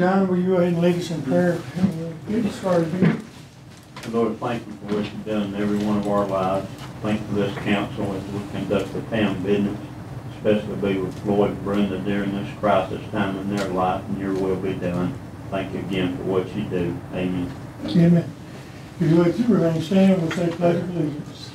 Don, will you go ahead and lead us in prayer? Get us started here. Lord, thank you for what you've done in every one of our lives. Thank you for this council as we conduct the town business, especially be with Floyd and Brenda during this crisis time in their life, and your will be done. Thank you again for what you do. Amen. Amen. If you would remain standing, we'll say pledge of allegiance.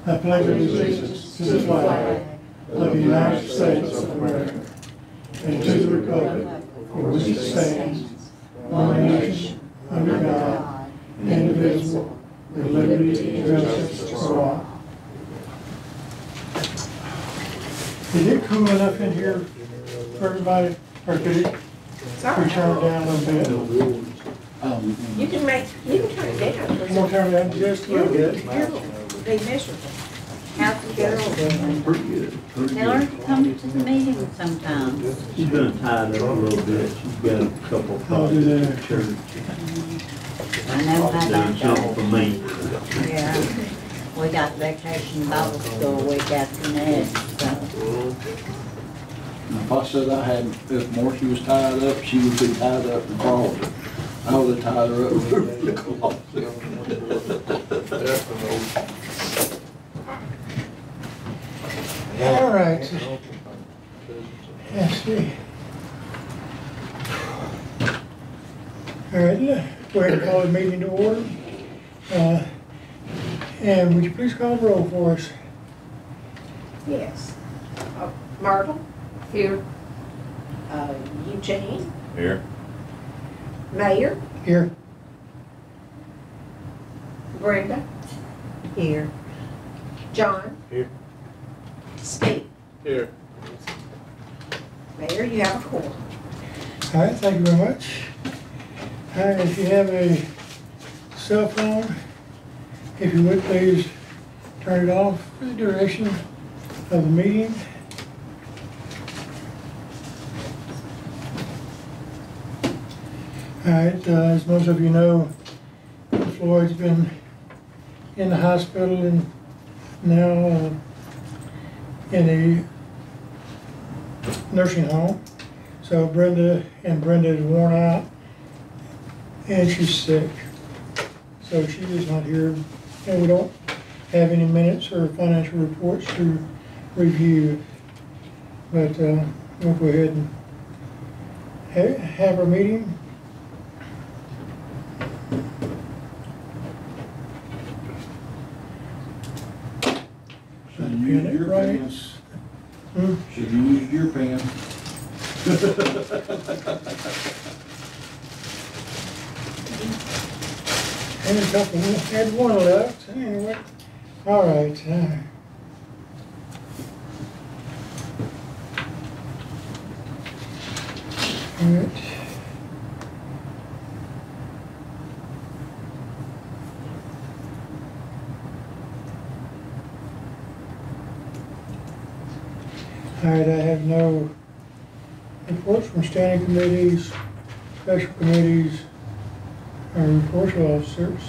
I pledge allegiance to the flag of the United States of America and to the republic for which it stands, one nation, under God, indivisible, with liberty and justice for all. Is it cool enough in here for everybody, or could it we turn it down a little bit? You can turn it down. I'm gonna turn it down just a little bit. They miserable. How's the girl doing? Pretty good. Tell her to come to the meeting sometime. She's been tied up a little bit. She's got a couple of I'll do that. at church. I know how Doing that something for goes. me. Yeah. We got vacation Bible school week after next, so. If I said I had, if Marcy was tied up, she would be tied up in the closet. I would have tied her up in the closet. All right. Let's see. All right, go ahead and call the meeting to order. And would you please call the roll for us? Yes. Myrtle? Here. Eugene? Here. Mayor? Here. Brenda? Here. John? Here. Steve? Here. Mayor, you have a quorum. All right, thank you very much. All right, if you have a cell phone, if you would please turn it off for the duration of the meeting. All right, as most of you know, Floyd's been in the hospital and now in a nursing home. So Brenda is worn out and she's sick. So she is not here, and we don't have any minutes or financial reports to review. But we'll go ahead and have our meeting. Should you use your pen? Should you use your pen? And a couple, had one left, anyway. All right. All right. All right, I have no reports from standing committees, special committees, or reports of officers.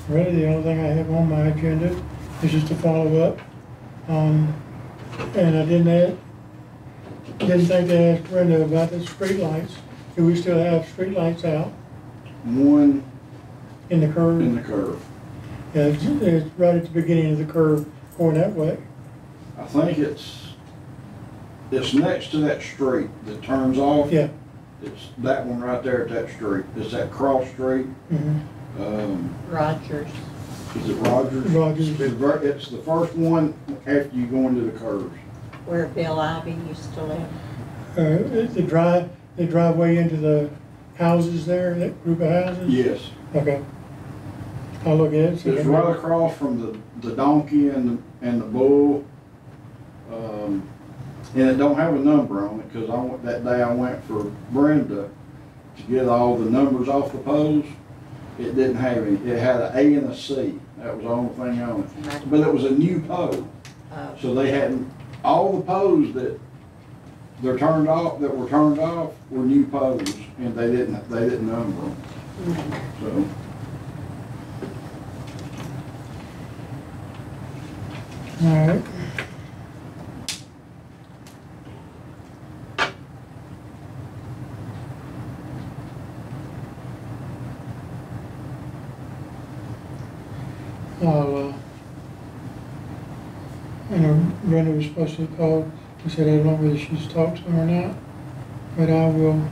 Really, the only thing I have on my agenda is just to follow up. And I didn't think to ask Brenda about the street lights. Do we still have street lights out One in the curve? in the curve. Yeah, it's right at the beginning of the curve going that way. I think it's next to that street that turns off. Yeah. It's that one right there at that street. It's that cross street. Mm-hmm. Rogers. Is it Rogers? Rogers. It's the first one after you go into the curves. Where Bill Ivy used to live. The driveway into the houses there, that group of houses? Yes. Okay. I'll look at it. It's right across from the donkey and the bull. And it don't have a number on it because that day I went for Brenda to get all the numbers off the poles. It didn't have any. It had an A and a C. That was the only thing on it. But it was a new pole. So they hadn't, all the poles that were turned off were new poles, and they didn't number them. So. All right. I know Brenda was supposed to call, she said, I don't know whether she's talked to him or not, but I will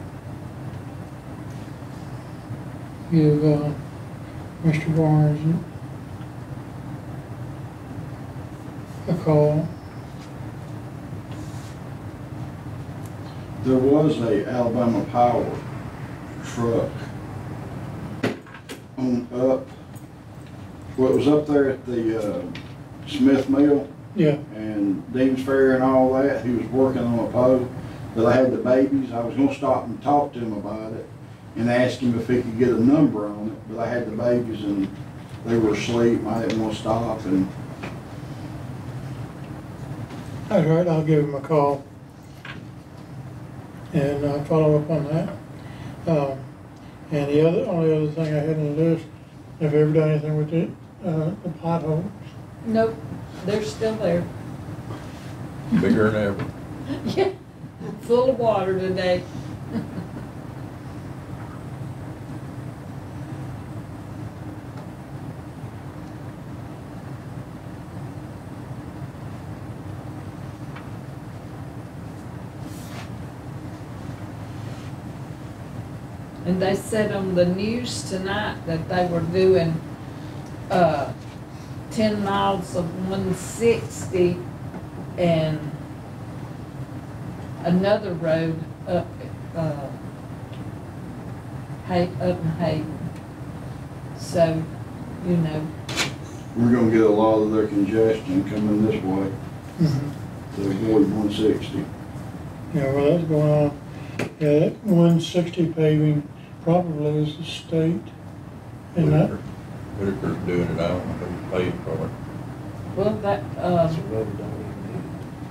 give, Mr. Barnes a call. There was a Alabama Power truck on up, well, it was up there at the Smith Mill Yeah, and Dean's Ferry and all that. He was working on a pole, but I had the babies. I was gonna stop and talk to him about it and ask him if he could get a number on it, but I had the babies and they were asleep and I didn't want to stop. And that's right, I'll give him a call and follow up on that. And the only other thing I had on the list, have you ever done anything with the potholes? Nope, they're still there. Bigger than ever. Yeah, full of water today. And they said on the news tonight that they were doing, 10 miles of 160 and another road up, up in Hayden. So, you know, we're gonna get a lot of their congestion coming this way Mm-hmm. to avoid 160. Yeah, well, that's going on. Yeah, that 160 paving probably is the state. And that, Whitaker's doing it, I don't know who paid for it. well, that,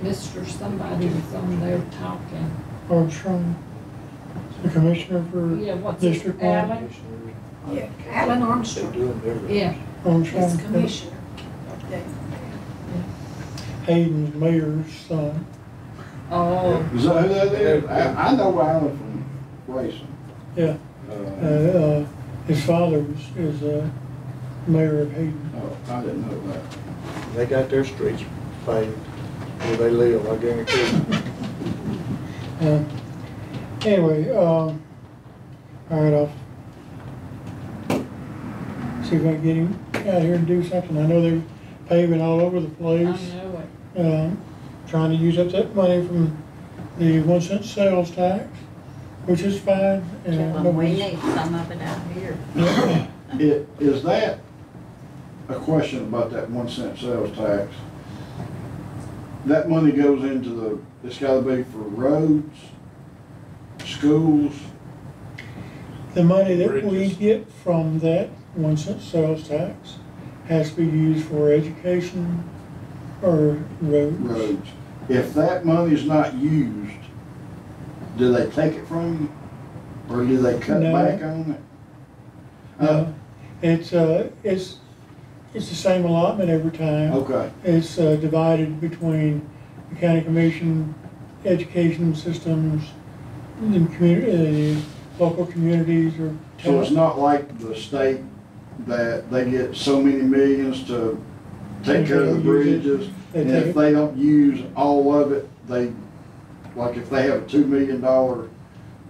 Mr. Somebody was on there talking. Armstrong, the commissioner for Yeah, what's his, District 1. Alan? Yeah, Alan Armstrong Yeah, Armstrong, is commissioner. Okay. Hayden's mayor's son. oh, Is that who that is? I know Alan from racing. Yeah, his father is mayor of Hayden. Oh, I didn't know that. They got their streets paved where they live, I guarantee you. Anyway, all right, I'll see if I can get him out here and do something. I know they're paving all over the I place. know it. Trying to use up that money from the 1 cent sales tax, which is fine. Tell them we need some of it out here. Yeah. Is that a question about that 1 cent sales tax? That money goes into it's gotta be for roads, schools. The money that we Bridges. get from that 1 cent sales tax has to be used for education or roads. If that money's not used, do they take it from you? Or do they cut No. back on it? It's the same allotment every time. Okay, It's divided between the county commission, education systems, and community, local communities or so it's towns. not like the state that they get so many millions to take care of the bridges, They and take if it- they don't use all of it, like if they have a $2 million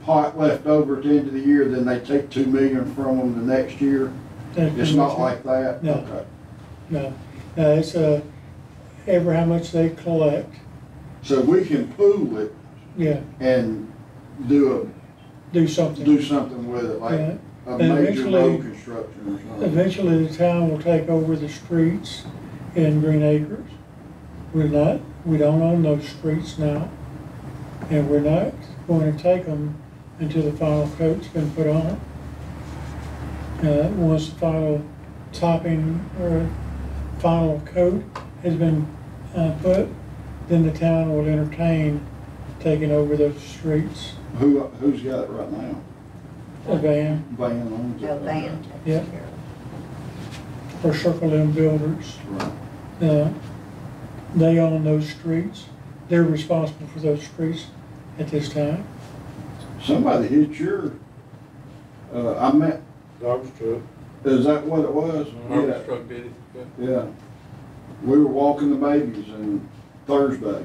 pot left over at the end of the year, then they take 2 million from them the next year. That's It's pretty not much it. like that? No. Okay. No, it's ever how much they collect, So we can pool it yeah, and do do something. something with it, Yeah. like a And major eventually- road construction or something. Eventually, the town will take over the streets in Green Acres. We don't own those streets now, and we're not going to take them until the final coat's been put on. Once the final topping or final coat has been put, then the town will entertain taking over those streets. Who's got it right now? A van, Van owns it. The van Yeah. takes care of or Circle M Builders. Right. They own those streets. They're responsible for those streets at this time. Somebody hit I met Dog's truck. Is that what it was? Garbage truck did it. Yeah. Yeah. We were walking the babies on Thursday,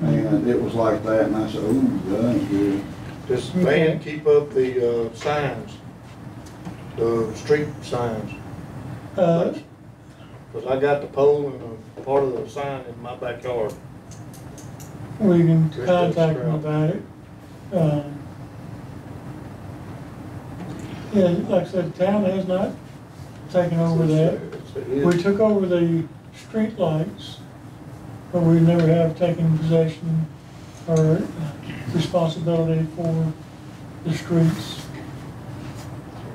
and it was like that, and I said, ooh, that ain't good. Does Van keep up the, signs? The street signs? Uh, Cause I got the pole and a part of the sign in my backyard. we can Just contact them scrap. about it. Yeah, like I said, the town has not taken over that. We took over the street lights, but we never have taken possession or responsibility for the streets.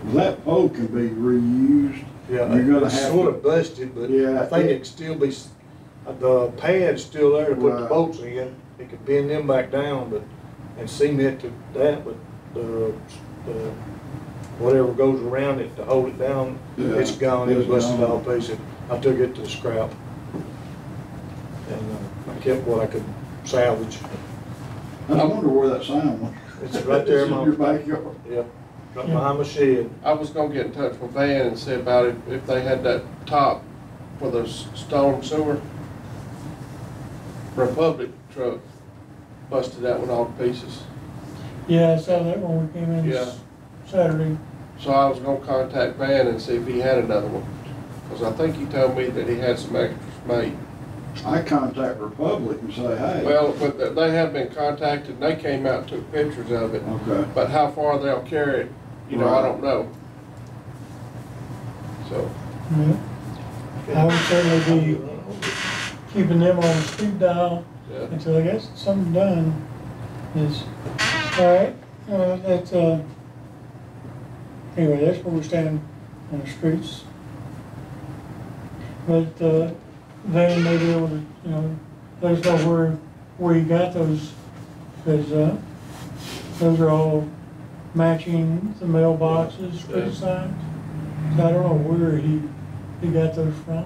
Well, that pole can be reused. Yeah, You're gonna it's have sort to- of busted, but Yeah, I think it- it'd still be, the pad's still there to put the Right. bolts in. It could bend them back down, but, and cement to that, but the, whatever goes around it to hold it down, Yeah, it's gone, it was it's busted gone. all pieces. I took it to the scrap. And I kept what I could salvage. I wonder where that sign was. It's right there, It's in Mom. your backyard. Yeah, right behind my shed. I was gonna get in touch with Van and see about it, if they had that top for the storm sewer. Republic truck busted that one all to pieces. Yeah, I saw that when we came in Yeah. Saturday. So I was gonna contact Van and see if he had another one. Cause I think he told me that he had some extras made. I contact Republic and say, hey. Well, but they have been contacted, and they came out and took pictures of it. Okay. But how far they'll carry it, you know, I Right. don't know. So, Yeah. I would certainly be keeping them on speed dial yeah. until I get something done. Is, all right, that's, anyway, that's where we stand on the streets. But, Van may be able to, you know, let us know where you got those, because, those are all matching the mailboxes, street Yeah. signs. So I don't know where he got those from.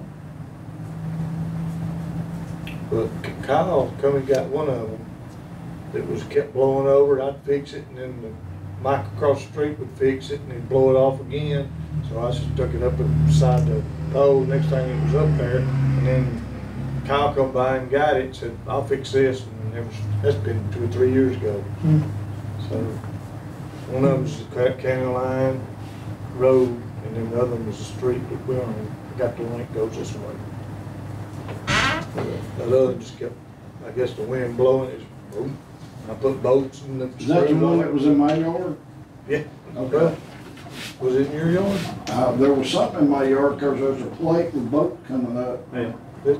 But Kyle come and got one of them. It was kept blowing over, I'd fix it, and then the Mike across the street would fix it, and he'd blow it off again. So I just took it up beside the pole, next thing it was up there, and then Kyle come by and got it, said, I'll fix this, and that's been 2 or 3 years ago. Hmm. So, one of them's the county line road, and then the other one was the street that we're on. I got the one that goes this way. The other one just kept, I guess the wind blowing it, boom. I put bolts in the. Is that the one that was in my yard? Yeah. Okay. Was it in your yard? There was something in my yard, cause there's a plate with boat coming up. Yeah. That's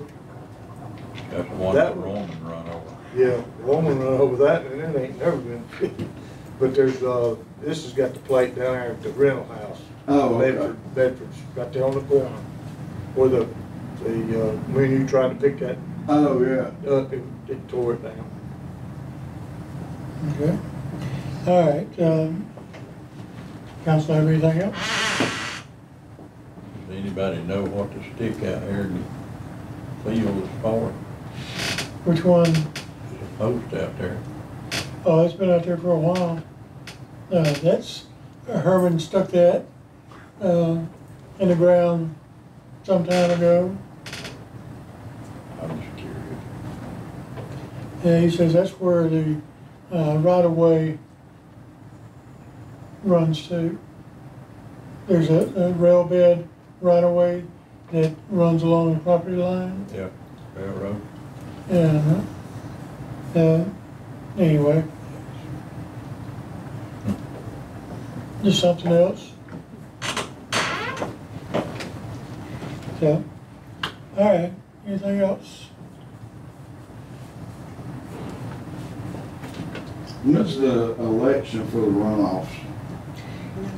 the one That that one. Roman run over. Yeah, the woman run over that, and it ain't never been. But there's, this has got the plate down there at the rental house. Oh, okay. Bedford's, right there on the corner. Where when you tried to pick that Oh, yeah. up, it tore it down. Okay. All right, council, have anything else? Does anybody know what the stick out there in the field is for? Which one? There's a post out there. Oh, it's been out there for a while. That's, Herman stuck that, in the ground some time ago. I'm just curious. Yeah, he says that's where the, right of way runs to. There's a rail bed right of way that runs along the property line. Yeah, railroad. Yeah. Anyway. Just something else. So, all right, anything else? When's the election for the runoffs?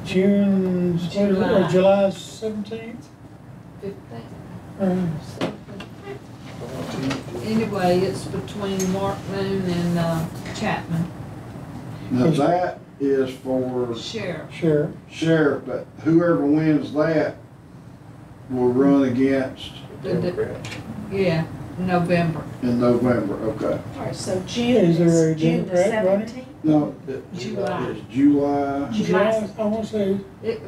July 17th? 15. Anyway, it's between Mark Moon and Chapman, Now that is for sheriff. Sure. sheriff, but whoever wins that will run against Democrats. Yeah, November. in November, okay. All right, so June Is there a is June the Democrat running? 17th? No, July. it's July. July, I want to say, It,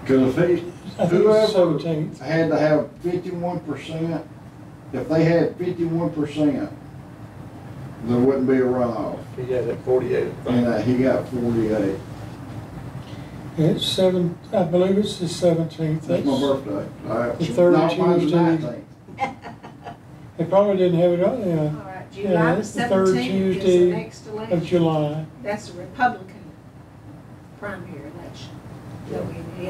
Cause if I think it's whoever 17th. had to have 51%, if they had 51%, there wouldn't be a runoff. He had that 48, I And think. he got 48. It's I believe it's the 17th. That's my birthday. The third No, mine's the Tuesday. 19th. They probably didn't have it on, All yeah, right, Yeah, July the it's the third 17th is Tuesday the next of election. July. That's a Republican primary election. So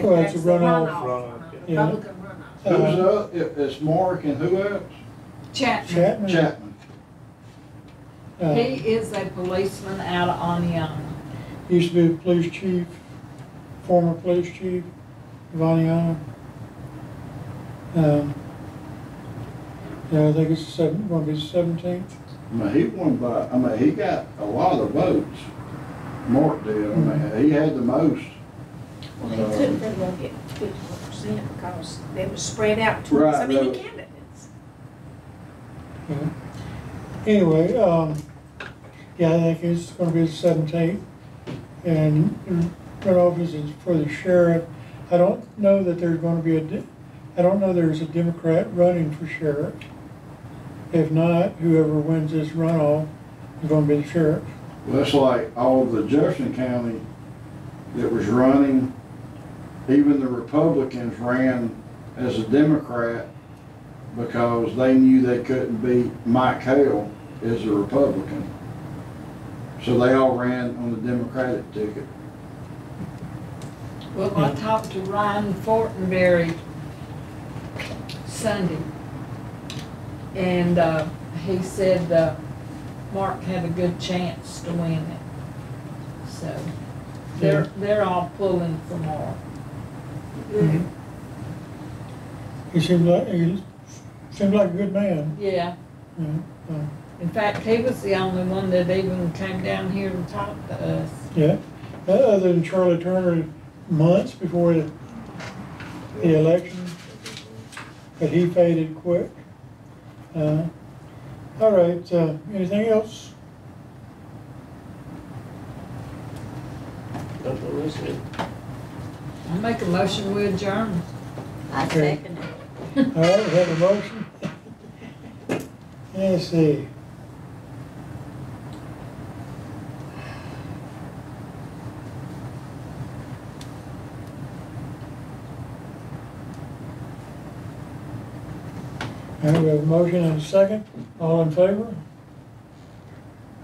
Well, it's a that's the runoff. Runoff, yeah. Republican runoff. Who's up? It's Mark and who else? Chapman, Chapman. Chapman. Uh, he is a policeman out of Aniana. Used to be the police chief, former police chief of Aniana. Yeah, I think it's gonna be the 17th. I mean, he won by, I mean, he got a lot of votes. Mark did. I mean, he had the most. Well, they couldn't very well get 51% because they were spread out between Right, so many no. candidates. Yeah. Anyway, yeah, I think it's gonna be the 17th. And the runoff is for the sheriff. I don't know that there's gonna be I don't know there's a Democrat running for sheriff. If not, whoever wins this runoff is gonna be the sheriff. Well, that's like all the Jefferson County that was running, even the Republicans ran as a Democrat because they knew they couldn't beat Mike Hale as a Republican. So they all ran on the Democratic ticket. Well, I talked to Ryan Fortenberry Sunday, and he said Mark had a good chance to win it. So they're all pulling for Mark. Mhm. He seemed like a good man. Yeah. Yeah, In fact, he was the only one that even came down here and talked to us. yeah. Other than Charlie Turner, months before the election, but he faded quick. All right, anything else? Nothing, that's it. I make a motion, we adjourn. I Okay. second it. All right, we have a motion. Let's see. All right, we have a motion and a second. All in favor?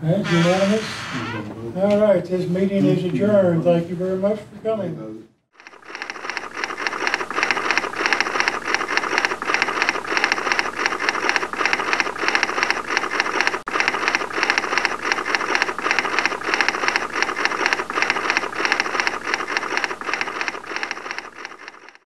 All right, unanimous? All right, this meeting is adjourned. Thank you very much for coming.